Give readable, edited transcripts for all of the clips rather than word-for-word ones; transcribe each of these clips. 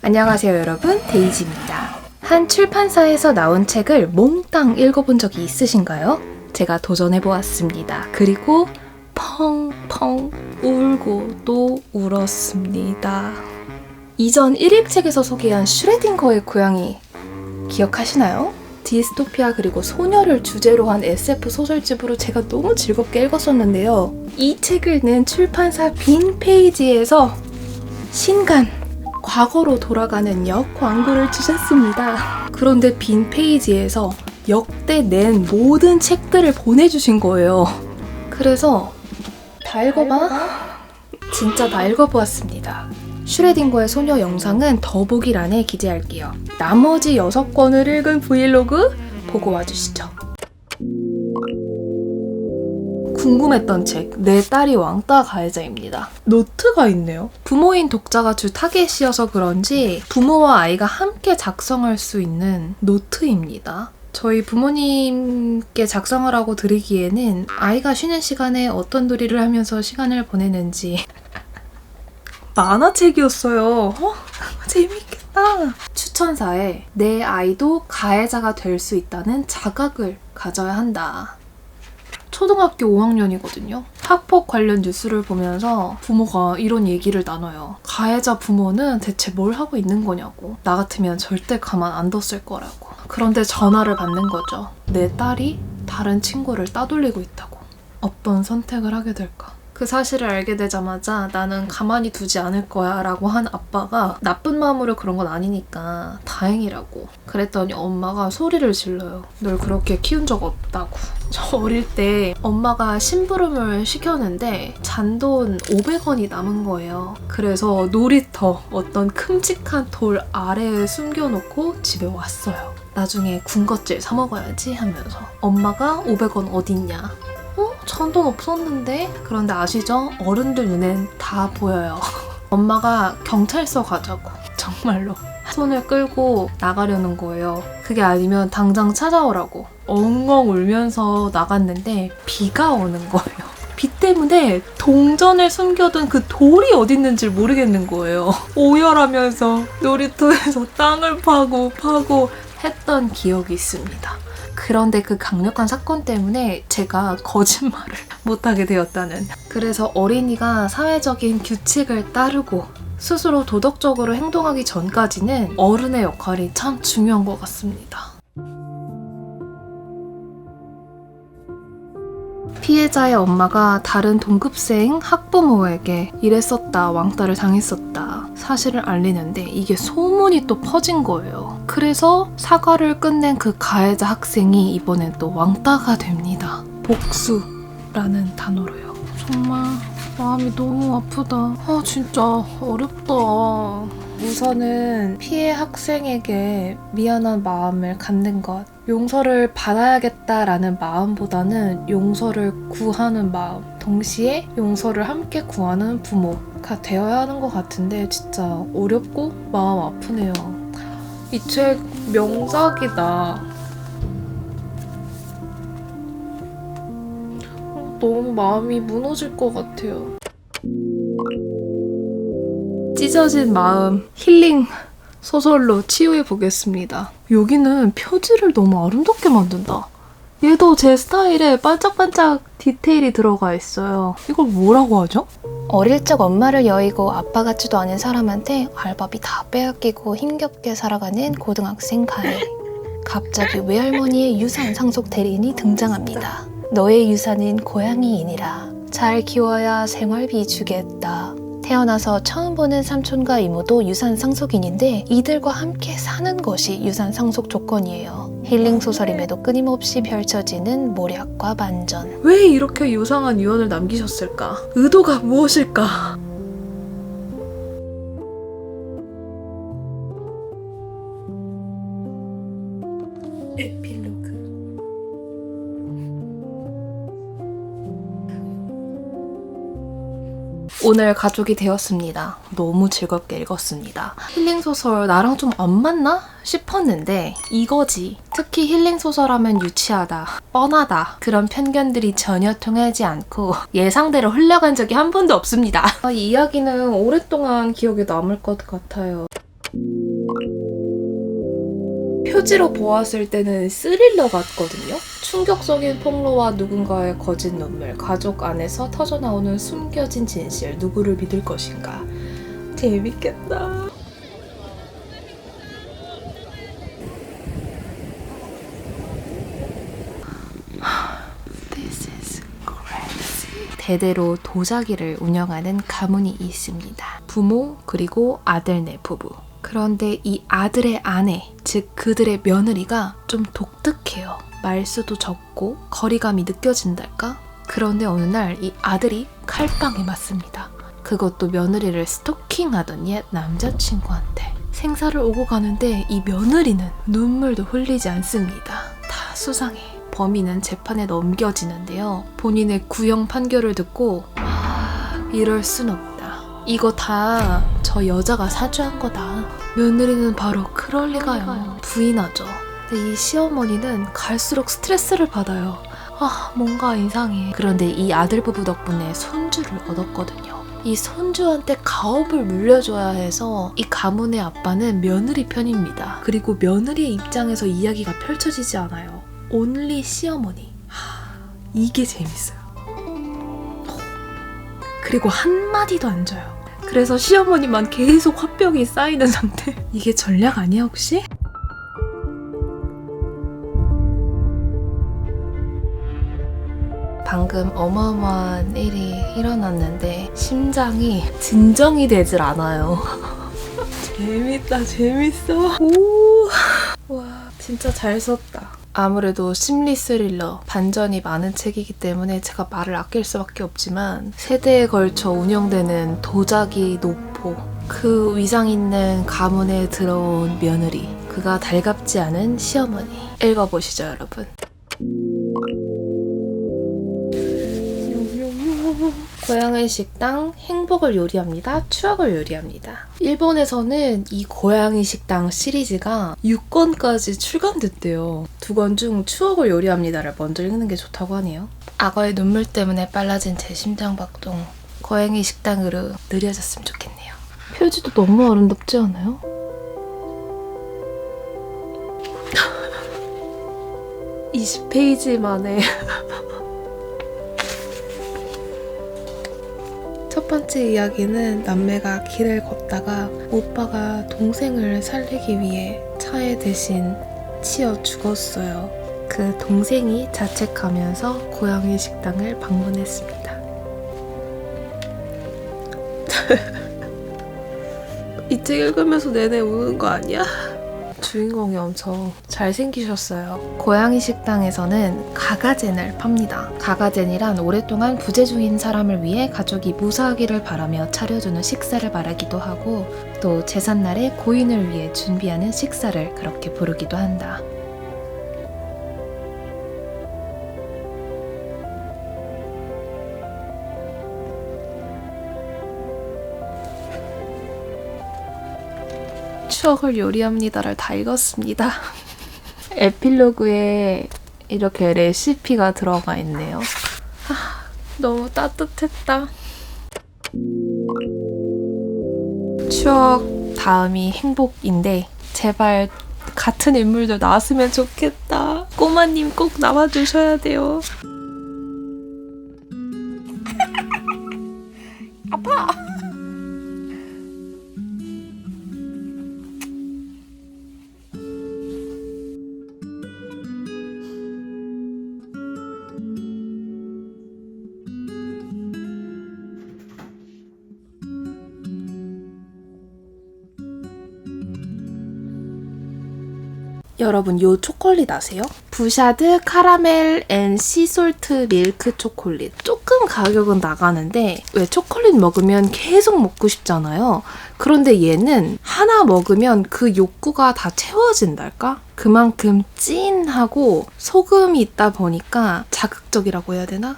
안녕하세요 여러분, 데이지입니다. 한 출판사에서 나온 책을 몽땅 읽어본 적이 있으신가요? 제가 도전해보았습니다. 그리고 펑펑 울고 또 울었습니다. 이전 1일책에서 소개한 슈레딩거의 고양이 기억하시나요? 디스토피아 그리고 소녀를 주제로 한 SF 소설집으로 제가 너무 즐겁게 읽었었는데요. 이 책을 낸 출판사 빈 페이지에서 신간 과거로 돌아가는 역 광고를 주셨습니다. 그런데 빈 페이지에서 역대 낸 모든 책들을 보내주신 거예요. 그래서 다 읽어봐? 진짜 다 읽어보았습니다. 슈레딩거의 소녀 영상은 더보기란에 기재할게요. 나머지 6권을 읽은 브이로그 보고 와주시죠. 궁금했던 책, 내 딸이 왕따 가해자입니다. 노트가 있네요. 부모인 독자가 주 타겟이어서 그런지 부모와 아이가 함께 작성할 수 있는 노트입니다. 저희 부모님께 작성하라고 드리기에는 아이가 쉬는 시간에 어떤 놀이를 하면서 시간을 보내는지 만화책이었어요. 재밌겠다. 추천사에 내 아이도 가해자가 될 수 있다는 자각을 가져야 한다. 초등학교 5학년이거든요. 학폭 관련 뉴스를 보면서 부모가 이런 얘기를 나눠요. 가해자 부모는 대체 뭘 하고 있는 거냐고. 나 같으면 절대 가만 안 뒀을 거라고. 그런데 전화를 받는 거죠. 내 딸이 다른 친구를 따돌리고 있다고. 어떤 선택을 하게 될까? 그 사실을 알게 되자마자 나는 가만히 두지 않을 거야 라고 한 아빠가 나쁜 마음으로 그런 건 아니니까 다행이라고. 그랬더니 엄마가 소리를 질러요. 널 그렇게 키운 적 없다고. 저 어릴 때 엄마가 심부름을 시켰는데 잔돈 500원이 남은 거예요. 그래서 놀이터 어떤 큼직한 돌 아래에 숨겨놓고 집에 왔어요. 나중에 군것질 사 먹어야지 하면서. 엄마가 500원 어딨냐? 잔돈 없었는데? 그런데 아시죠? 어른들 눈엔 다 보여요. 엄마가 경찰서 가자고. 정말로. 손을 끌고 나가려는 거예요. 그게 아니면 당장 찾아오라고. 엉엉 울면서 나갔는데 비가 오는 거예요. 비 때문에 동전을 숨겨둔 그 돌이 어디 있는지 모르겠는 거예요. 오열하면서 놀이터에서 땅을 파고 했던 기억이 있습니다. 그런데 그 강력한 사건 때문에 제가 거짓말을 못하게 되었다는. 그래서 어린이가 사회적인 규칙을 따르고 스스로 도덕적으로 행동하기 전까지는 어른의 역할이 참 중요한 것 같습니다. 피해자의 엄마가 다른 동급생 학부모에게 이랬었다, 왕따를 당했었다 사실을 알리는데 이게 소문이 또 퍼진 거예요. 그래서 사과를 끝낸 그 가해자 학생이 이번엔 또 왕따가 됩니다. 복수라는 단어로요. 정말 마음이 너무 아프다. 진짜 어렵다. 우선은 피해 학생에게 미안한 마음을 갖는 것, 용서를 받아야겠다라는 마음보다는 용서를 구하는 마음, 동시에 용서를 함께 구하는 부모가 되어야 하는 것 같은데 진짜 어렵고 마음 아프네요. 이 책 명작이다. 너무 마음이 무너질 것 같아요. 찢어진 마음 힐링 소설로 치유해 보겠습니다. 여기는 표지를 너무 아름답게 만든다. 얘도 제 스타일에 반짝반짝 디테일이 들어가 있어요. 이걸 뭐라고 하죠? 어릴 적 엄마를 여의고 아빠 같지도 않은 사람한테 알바비 다 빼앗기고 힘겹게 살아가는 고등학생 가해. 갑자기 외할머니의 유산 상속 대리인이 등장합니다. 너의 유산은 고양이이니라. 잘 키워야 생활비 주겠다. 태어나서 처음 보는 삼촌과 이모도 유산 상속인인데 이들과 함께 사는 것이 유산 상속 조건이에요. 힐링 소설임에도 끊임없이 펼쳐지는 몰약과 반전. 왜 이렇게 유상한 유언을 남기셨을까? 의도가 무엇일까? 에필로그. 오늘 가족이 되었습니다. 너무 즐겁게 읽었습니다. 힐링소설 나랑 좀 안 맞나 싶었는데 이거지. 특히 힐링소설 하면 유치하다, 뻔하다 그런 편견들이 전혀 통하지 않고 예상대로 흘러간 적이 한 번도 없습니다. 이 이야기는 오랫동안 기억에 남을 것 같아요. 표지로 보았을 때는 스릴러 같거든요. 충격적인 폭로와 누군가의 거짓 눈물, 가족 안에서 터져나오는 숨겨진 진실, 누구를 믿을 것인가. 재밌겠다. This is crazy. 대대로 도자기를 운영하는 가문이 있습니다. 부모 그리고 아들네 부부. 그런데 이 아들의 아내, 즉 그들의 며느리가 좀 독특해요. 말수도 적고 거리감이 느껴진달까? 그런데 어느 날 이 아들이 칼빵에 맞습니다. 그것도 며느리를 스토킹하던 옛 남자친구한테. 생사를 오고 가는데 이 며느리는 눈물도 흘리지 않습니다. 다 수상해. 범인은 재판에 넘겨지는데요. 본인의 구형 판결을 듣고 이럴 순 없다. 이거 다 저 여자가 사주한 거다. 며느리는 바로 그럴 리가요. 부인하죠. 근데 이 시어머니는 갈수록 스트레스를 받아요. 뭔가 이상해. 그런데 이 아들 부부 덕분에 손주를 얻었거든요. 이 손주한테 가업을 물려줘야 해서 이 가문의 아빠는 며느리 편입니다. 그리고 며느리의 입장에서 이야기가 펼쳐지지 않아요. 온리 시어머니. 이게 재밌어요. 그리고 한마디도 안 져요. 그래서 시어머니만 계속 화병이 쌓이는 상태. 이게 전략 아니야 혹시? 방금 어마어마한 일이 일어났는데 심장이 진정이 되질 않아요. 재밌다, 재밌어. 오, 와, 진짜 잘 썼다. 아무래도 심리 스릴러, 반전이 많은 책이기 때문에 제가 말을 아낄 수밖에 없지만 세대에 걸쳐 운영되는 도자기 노포, 그 위상 있는 가문에 들어온 며느리, 그가 달갑지 않은 시어머니. 읽어보시죠, 여러분. 고향의 식당, 행복을 요리합니다. 추억을 요리합니다. 일본에서는 이 고양이 식당 시리즈가 6권까지 출간됐대요. 2권 중 추억을 요리합니다를 먼저 읽는 게 좋다고 하네요. 악어의 눈물 때문에 빨라진 제 심장박동. 고양이 식당으로 느려졌으면 좋겠네요. 표지도 너무 아름답지 않아요? (20페이지) 만에 첫 번째 이야기는 남매가 길을 걷다가 오빠가 동생을 살리기 위해 차에 대신 치여 죽었어요. 그 동생이 자책하면서 고양이 식당을 방문했습니다. 이 책 읽으면서 내내 우는 거 아니야? 주인공이 엄청 잘생기셨어요. 고양이 식당에서는 가가젠을 팝니다. 가가젠이란 오랫동안 부재 중인 사람을 위해 가족이 무사하기를 바라며 차려주는 식사를 말하기도 하고 또 제삿날에 고인을 위해 준비하는 식사를 그렇게 부르기도 한다. 추억을 요리합니다를 다 읽었습니다. 에필로그에 이렇게 레시피가 들어가 있네요. 너무 따뜻했다. 추억 다음이 행복인데 제발 같은 인물들 나왔으면 좋겠다. 꼬마님 꼭 나와주셔야 돼요. 아파! 여러분 요 초콜릿 아세요? 부샤드 카라멜 앤 시솔트 밀크 초콜릿. 조금 가격은 나가는데 왜 초콜릿 먹으면 계속 먹고 싶잖아요. 그런데 얘는 하나 먹으면 그 욕구가 다 채워진달까? 그만큼 찐하고 소금이 있다 보니까 자극적이라고 해야 되나?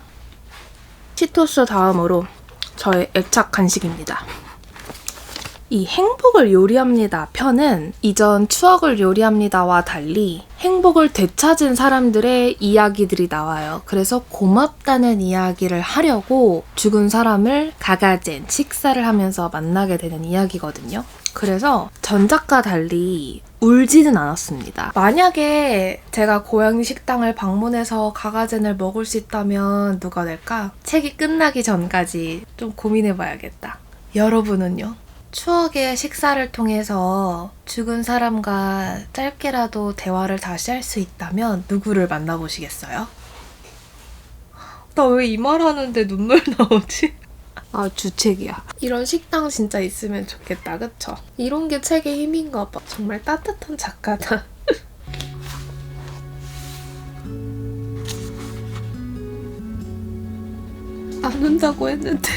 치토스 다음으로 저의 애착 간식입니다. 이 행복을 요리합니다 편은 이전 추억을 요리합니다와 달리 행복을 되찾은 사람들의 이야기들이 나와요. 그래서 고맙다는 이야기를 하려고 죽은 사람을 가가젠 식사를 하면서 만나게 되는 이야기거든요. 그래서 전작과 달리 울지는 않았습니다. 만약에 제가 고양이 식당을 방문해서 가가젠을 먹을 수 있다면 누가 낼까? 책이 끝나기 전까지 좀 고민해봐야겠다. 여러분은요? 추억의 식사를 통해서 죽은 사람과 짧게라도 대화를 다시 할 수 있다면 누구를 만나보시겠어요? 나 왜 이 말 하는데 눈물 나오지? 아, 주책이야. 이런 식당 진짜 있으면 좋겠다, 그쵸? 이런 게 책의 힘인가 봐. 정말 따뜻한 작가다. 안 온다고 했는데.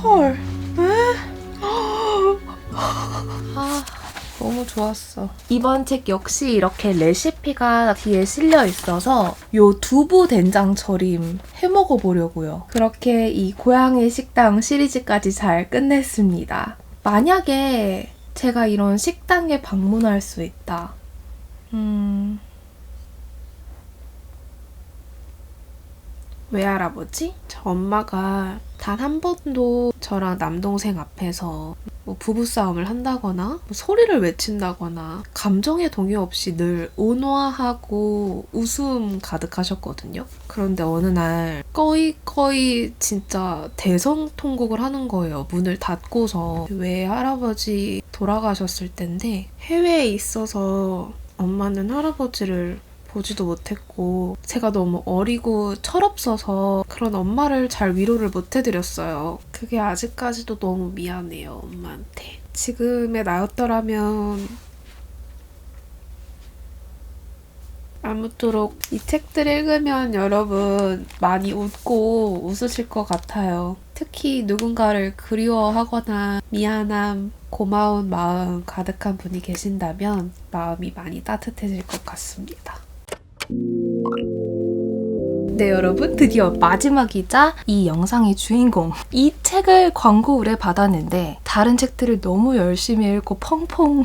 헐. 아, 너무 좋았어. 이번 책 역시 이렇게 레시피가 뒤에 실려 있어서 요 두부 된장 절임 해 먹어보려고요. 그렇게 이 고양이 식당 시리즈까지 잘 끝냈습니다. 만약에 제가 이런 식당에 방문할 수 있다. 왜 알아보지? 저 엄마가 단 한 번도 저랑 남동생 앞에서 뭐 부부싸움을 한다거나 뭐 소리를 외친다거나 감정의 동요 없이 늘 온화하고 웃음 가득하셨거든요. 그런데 어느 날 꺼이꺼이 진짜 대성통곡을 하는 거예요. 문을 닫고서. 왜 할아버지 돌아가셨을 텐데 해외에 있어서 엄마는 할아버지를 보지도 못했고 제가 너무 어리고 철없어서 그런 엄마를 잘 위로를 못 해드렸어요. 그게 아직까지도 너무 미안해요, 엄마한테. 지금의 나였더라면 아무쪼록 이 책들 읽으면 여러분 많이 웃고 웃으실 것 같아요. 특히 누군가를 그리워하거나 미안함, 고마운 마음 가득한 분이 계신다면 마음이 많이 따뜻해질 것 같습니다. 네, 여러분, 드디어 마지막이자 이 영상의 주인공. 이 책을 광고 의뢰 받았는데 다른 책들을 너무 열심히 읽고 펑펑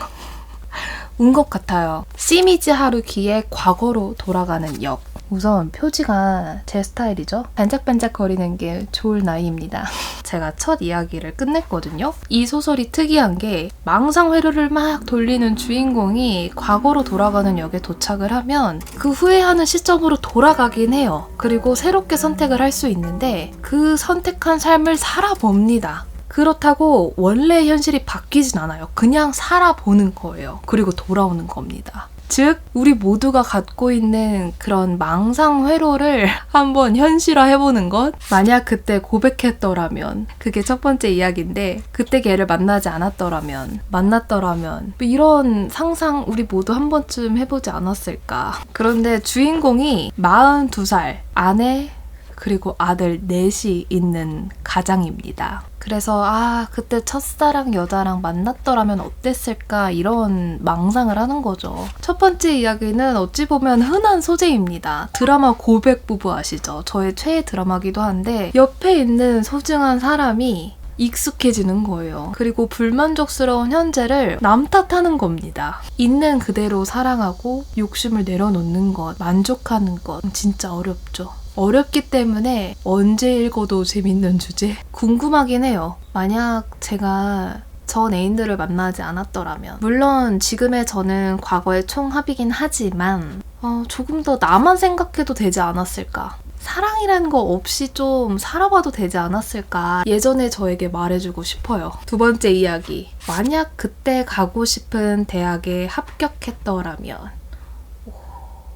운 것 같아요. 시미즈 하루키의 과거로 돌아가는 역. 우선 표지가 제 스타일이죠. 반짝반짝거리는 게 좋을 나이입니다. 제가 첫 이야기를 끝냈거든요. 이 소설이 특이한 게 망상 회로를 막 돌리는 주인공이 과거로 돌아가는 역에 도착을 하면 그 후회하는 시점으로 돌아가긴 해요. 그리고 새롭게 선택을 할 수 있는데 그 선택한 삶을 살아봅니다. 그렇다고 원래 현실이 바뀌진 않아요. 그냥 살아보는 거예요. 그리고 돌아오는 겁니다. 즉, 우리 모두가 갖고 있는 그런 망상 회로를 한번 현실화해보는 것? 만약 그때 고백했더라면, 그게 첫 번째 이야기인데, 그때 걔를 만나지 않았더라면, 만났더라면, 뭐 이런 상상 우리 모두 한 번쯤 해보지 않았을까. 그런데 주인공이 42살, 아내, 그리고 아들 넷이 있는 가장입니다. 그래서 그때 첫사랑 여자랑 만났더라면 어땠을까 이런 망상을 하는 거죠. 첫 번째 이야기는 어찌 보면 흔한 소재입니다. 드라마 고백 부부 아시죠? 저의 최애 드라마기도 한데 옆에 있는 소중한 사람이 익숙해지는 거예요. 그리고 불만족스러운 현재를 남 탓하는 겁니다. 있는 그대로 사랑하고 욕심을 내려놓는 것, 만족하는 것 진짜 어렵죠. 어렵기 때문에 언제 읽어도 재밌는 주제? 궁금하긴 해요. 만약 제가 전 애인들을 만나지 않았더라면, 물론 지금의 저는 과거의 총합이긴 하지만 조금 더 나만 생각해도 되지 않았을까? 사랑이라는 거 없이 좀 살아봐도 되지 않았을까? 예전에 저에게 말해주고 싶어요. 두 번째 이야기. 만약 그때 가고 싶은 대학에 합격했더라면.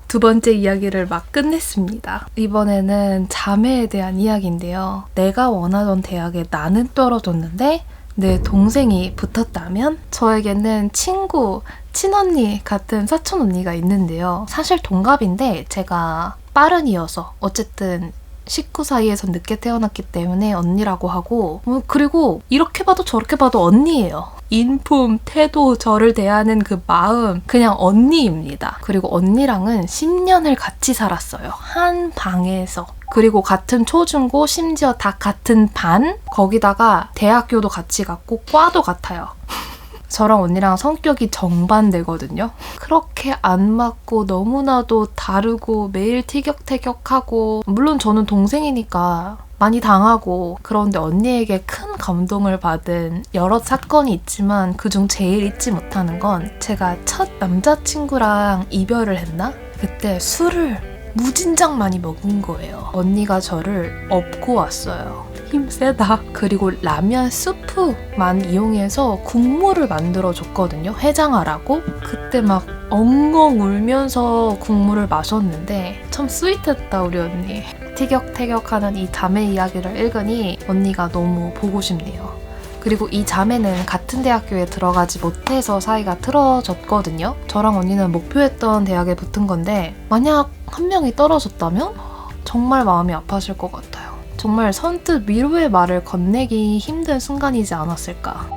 두 번째 이야기를 막 끝냈습니다. 이번에는 자매에 대한 이야기인데요. 내가 원하던 대학에 나는 떨어졌는데 내 동생이 붙었다면? 저에게는 친구, 친언니 같은 사촌 언니가 있는데요. 사실 동갑인데 제가 빠른이어서 어쨌든 식구 사이에서 늦게 태어났기 때문에 언니라고 하고, 그리고 이렇게 봐도 저렇게 봐도 언니예요. 인품, 태도, 저를 대하는 그 마음, 그냥 언니입니다. 그리고 언니랑은 10년을 같이 살았어요. 한 방에서. 그리고 같은 초중고, 심지어 다 같은 반? 거기다가 대학교도 같이 갔고 과도 같아요. 저랑 언니랑 성격이 정반대거든요. 그렇게 안 맞고 너무나도 다르고 매일 티격태격하고, 물론 저는 동생이니까 많이 당하고 그런데 언니에게 큰 감동을 받은 여러 사건이 있지만 그중 제일 잊지 못하는 건 제가 첫 남자친구랑 이별을 했나? 그때 술을 무진장 많이 먹은 거예요. 언니가 저를 업고 왔어요. 힘세다. 그리고 라면 스프만 이용해서 국물을 만들어 줬거든요. 해장하라고. 그때 막 엉엉 울면서 국물을 마셨는데 참 스윗했다 우리 언니. 티격태격하는 이 자매 이야기를 읽으니 언니가 너무 보고 싶네요. 그리고 이 자매는 같은 대학교에 들어가지 못해서 사이가 틀어졌거든요. 저랑 언니는 목표했던 대학에 붙은 건데 만약 한 명이 떨어졌다면 정말 마음이 아팠을 것 같아요. 정말 선뜻 위로의 말을 건네기 힘든 순간이지 않았을까.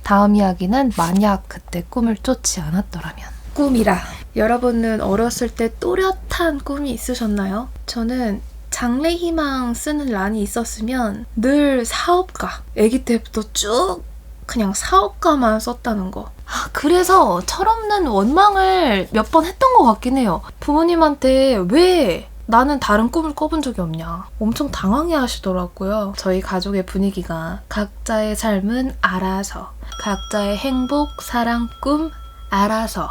다음 이야기는 만약 그때 꿈을 쫓지 않았더라면. 꿈이라. 여러분은 어렸을 때 또렷한 꿈이 있으셨나요? 저는 장래희망 쓰는 란이 있었으면 늘 사업가. 아기 때부터 쭉 그냥 사업가만 썼다는 거. 그래서 철없는 원망을 몇 번 했던 것 같긴 해요. 부모님한테 왜 나는 다른 꿈을 꿔본 적이 없냐 엄청 당황해 하시더라고요. 저희 가족의 분위기가 각자의 삶은 알아서, 각자의 행복, 사랑, 꿈 알아서.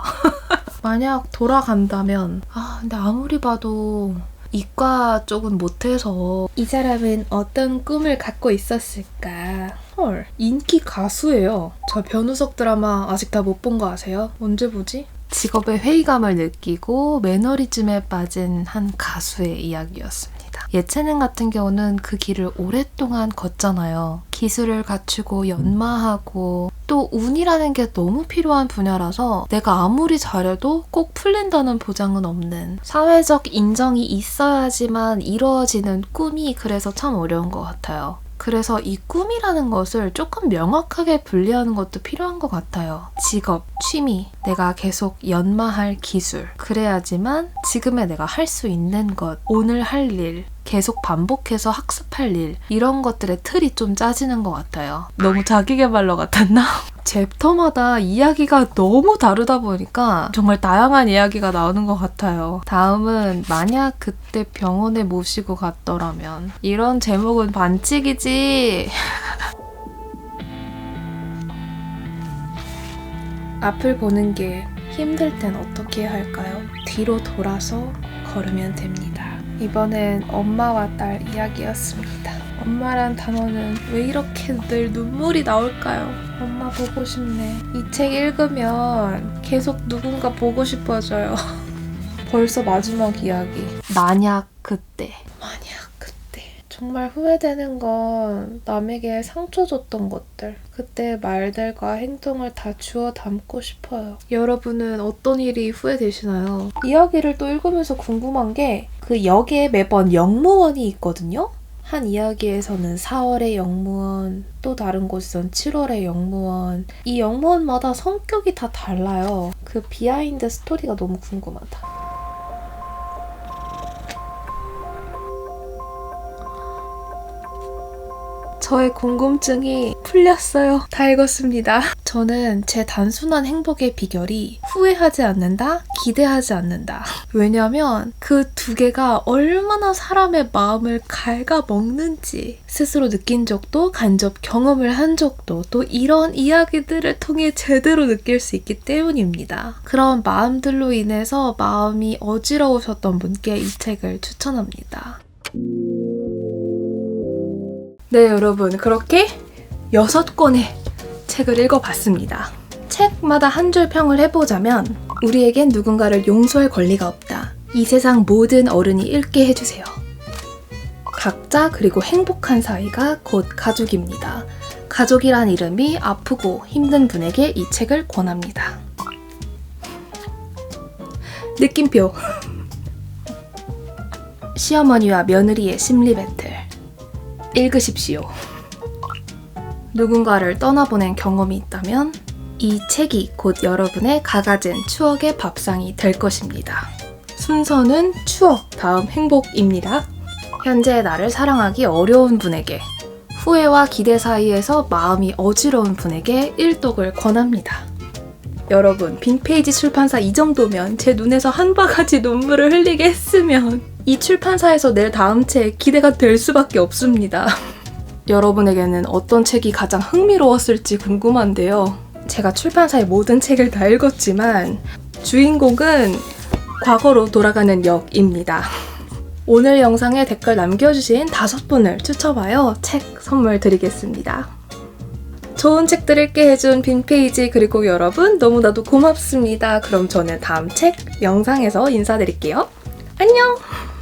만약 돌아간다면 근데 아무리 봐도 이과 쪽은 못해서 이 사람은 어떤 꿈을 갖고 있었을까? 헐, 인기 가수예요. 저 변우석 드라마 아직 다 못 본 거 아세요? 언제 보지? 직업의 회의감을 느끼고 매너리즘에 빠진 한 가수의 이야기였습니다. 예체능 같은 경우는 그 길을 오랫동안 걷잖아요. 기술을 갖추고 연마하고 또 운이라는 게 너무 필요한 분야라서 내가 아무리 잘해도 꼭 풀린다는 보장은 없는 사회적 인정이 있어야지만 이루어지는 꿈이 그래서 참 어려운 것 같아요. 그래서 이 꿈이라는 것을 조금 명확하게 분리하는 것도 필요한 것 같아요. 직업, 취미, 내가 계속 연마할 기술. 그래야지만 지금의 내가 할 수 있는 것, 오늘 할 일, 계속 반복해서 학습할 일, 이런 것들의 틀이 좀 짜지는 것 같아요. 너무 자기계발러 같았나? 챕터마다 이야기가 너무 다르다 보니까 정말 다양한 이야기가 나오는 것 같아요. 다음은 만약 그때 병원에 모시고 갔더라면. 이런 제목은 반칙이지. 앞을 보는 게 힘들 땐 어떻게 해야 할까요? 뒤로 돌아서 걸으면 됩니다. 이번엔 엄마와 딸 이야기였습니다. 엄마란 단어는 왜 이렇게 늘 눈물이 나올까요? 엄마 보고 싶네. 이 책 읽으면 계속 누군가 보고 싶어져요. 벌써 마지막 이야기. 만약 그때. 정말 후회되는 건 남에게 상처 줬던 것들. 그때 말들과 행동을 다 주워 담고 싶어요. 여러분은 어떤 일이 후회되시나요? 이야기를 또 읽으면서 궁금한 게 그 역에 매번 영무원이 있거든요? 한 이야기에서는 4월의 영무원, 또 다른 곳에선 7월의 영무원. 이 영무원마다 성격이 다 달라요. 그 비하인드 스토리가 너무 궁금하다. 저의 궁금증이 풀렸어요. 다 읽었습니다. 저는 제 단순한 행복의 비결이 후회하지 않는다, 기대하지 않는다. 왜냐면 그 두 개가 얼마나 사람의 마음을 갉아먹는지 스스로 느낀 적도, 간접 경험을 한 적도, 또 이런 이야기들을 통해 제대로 느낄 수 있기 때문입니다. 그런 마음들로 인해서 마음이 어지러우셨던 분께 이 책을 추천합니다. 네, 여러분, 그렇게 6권의 책을 읽어봤습니다. 책마다 한 줄 평을 해보자면 우리에겐 누군가를 용서할 권리가 없다. 이 세상 모든 어른이 읽게 해주세요. 각자 그리고 행복한 사이가 곧 가족입니다. 가족이란 이름이 아프고 힘든 분에게 이 책을 권합니다. 느낌표. 시어머니와 며느리의 심리 배틀. 읽으십시오. 누군가를 떠나보낸 경험이 있다면 이 책이 곧 여러분의 가가진 추억의 밥상이 될 것입니다. 순서는 추억, 다음 행복입니다. 현재의 나를 사랑하기 어려운 분에게, 후회와 기대 사이에서 마음이 어지러운 분에게 일독을 권합니다. 여러분, 빈페이지 출판사 이 정도면 제 눈에서 한 바가지 눈물을 흘리게 했으면 이 출판사에서 낼 다음 책 기대가 될 수밖에 없습니다. 여러분에게는 어떤 책이 가장 흥미로웠을지 궁금한데요. 제가 출판사의 모든 책을 다 읽었지만 주인공은 과거로 돌아가는 역입니다. 오늘 영상에 댓글 남겨주신 5분을 추첨하여 책 선물 드리겠습니다. 좋은 책들 읽게 해준 빈페이지 그리고 여러분 너무나도 고맙습니다. 그럼 저는 다음 책 영상에서 인사드릴게요. 안녕!